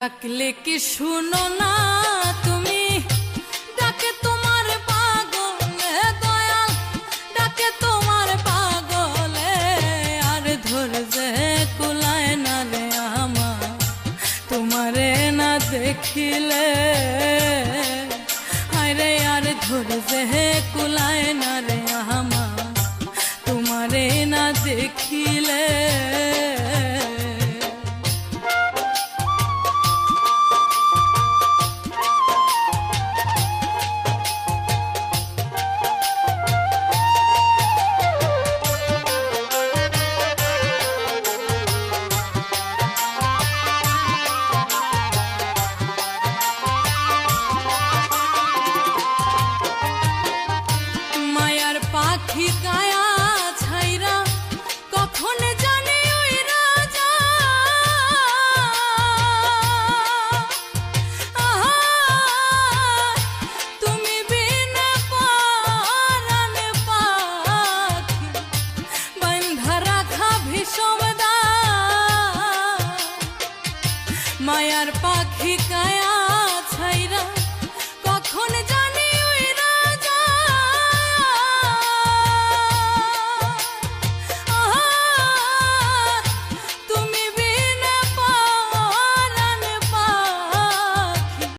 ডাকলে কি শুনো না তুমি, ডাকে তোমার পাগলে দয়াল, ডাকে তোমার পাগলে। আর ধরছে কুলায় না রে আমার তোমারে না দেখিলে, আরে আর ধরছে কুলায় না রে আমার তোমারে না দেখিলে। পাখি কায়া ছাইরা কখন জানি ওই রাজা, তুমি বিনা পরাণে পাখি বান্ধা রাখা ভীষণ দা। মায়ার পাখি কায়া ছাইরা কখন